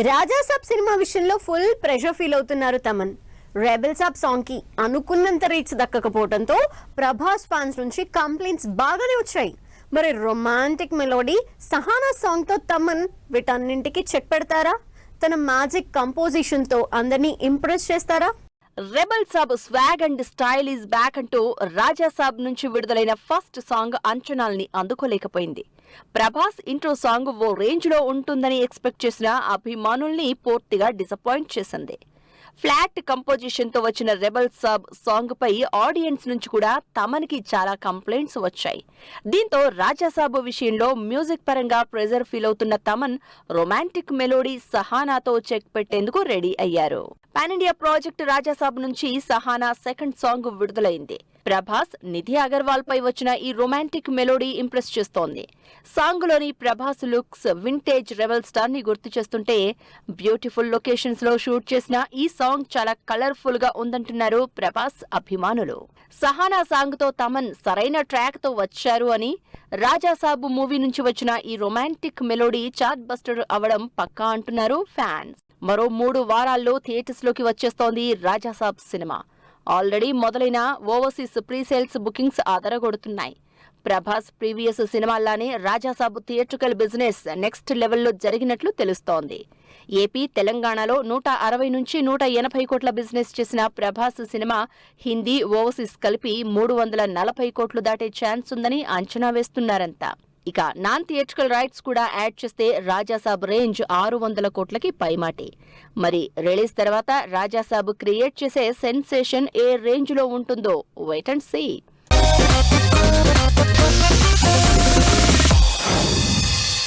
Raja Saab cinema విషయంలో full pressure feel అవుతున్నారు Thaman. Rebel సాబ్ song కి అనుకున్నంత రీచ్ దక్కకపోవడంతో ప్రభాస్ ఫ్యాన్స్ నుంచి కంప్లైంట్స్ బాగానే వచ్చాయి. మరి రొమాంటిక్ మెలోడీ సహానా సాంగ్ తో తమన్ వీటన్నింటికి చెక్ పెడతారా? తన మ్యాజిక్ కంపోజిషన్ తో అందరినీ ఇంప్రెస్ చేస్తారా? Rebel Saab swag and style is back అంటూ రాజాసాబ్ నుంచి విడుదలైన ఫస్ట్ సాంగ్ అంచనాల్ని అందుకోలేకపోయింది. ప్రభాస్ ఇంట్రో సాంగ్ ఓ రేంజ్ లో ఉంటుందని ఎక్స్పెక్ట్ చేసిన అభిమానుల్ని పూర్తిగా డిసప్పాయింట్ చేసింది. ఫ్లాట్ కంపోజిషన్ తో వచ్చిన రెబల్ సాబ్ సాంగ్ పై ఆడియన్స్ నుంచి కూడా తమన్కి చాలా కంప్లైంట్స్ వచ్చాయి. దీంతో రాజాసాబ్ విషయంలో మ్యూజిక్ పరంగా ప్రెజర్ ఫీల్ అవుతున్న తమన్ రొమాంటిక్ మెలోడీ సహానాతో చెక్ పెట్టేందుకు రెడీ అయ్యారు. పాన్ ఇండియా ప్రాజెక్ట్ రాజాసాబ్ నుంచి సహానా సెకండ్ సాంగ్ విడుదలైంది. ప్రభాస్, నిధి అగర్వాల్ పై వచ్చిన ఈ రొమాంటిక్ మెలోడీ ఇంప్రెస్ చేస్తోంది. సాంగ్ లోని Prabhas looks vintage rebel star ని గుర్తు చేస్తుంటే బ్యూటిఫుల్ లొకేషన్స్ లో షూట్ చేసిన ఈ సాంగ్ చాలా కలర్ఫుల్ గా ఉందంటున్నారు ప్రభాస్ అభిమానులు. సహానా సాంగ్ తో తమన్ సరైన ట్రాక్ తో వచ్చారు అని, రాజాసాబ్ మూవీ నుంచి వచ్చిన ఈ రొమాంటిక్ మెలోడీ చార్ట్ బస్టర్ అవడం పక్కా అంటున్నారు ఫ్యాన్స్. మరో 3 వారాల్లో థియేటర్స్ లోకి వచ్చేస్తోంది రాజాసాబ్ సినిమా. ఆల్రెడీ మొదలైన ఓవర్సీస్ ప్రీసేల్స్ బుకింగ్స్ ఆదరగొడుతున్నాయి. ప్రభాస్ ప్రీవియస్ సినిమాల్లానే రాజాసాబ్ థియేట్రికల్ బిజినెస్ నెక్స్ట్ లెవెల్లో జరిగినట్లు తెలుస్తోంది. ఏపీ, తెలంగాణలో 160 నుంచి 180 కోట్ల బిజినెస్ చేసిన ప్రభాస్ సినిమా హిందీ, ఓవర్సీస్ కలిపి 340 కోట్లు దాటే ఛాన్స్ ఉందని అంచనా వేస్తున్నారంతా. ఇక నాన్ థియేట్రికల్ రైట్స్ కూడా యాడ్ చేస్తే రాజాసాబ్ రేంజ్ 600 కోట్లకి పైమాటి. మరి రిలీజ్ తర్వాత రాజాసాబ్ క్రియేట్ చేసే సెన్సేషన్ ఏ రేంజ్ లో ఉంటుందో వెయిట్ అండ్ సీ.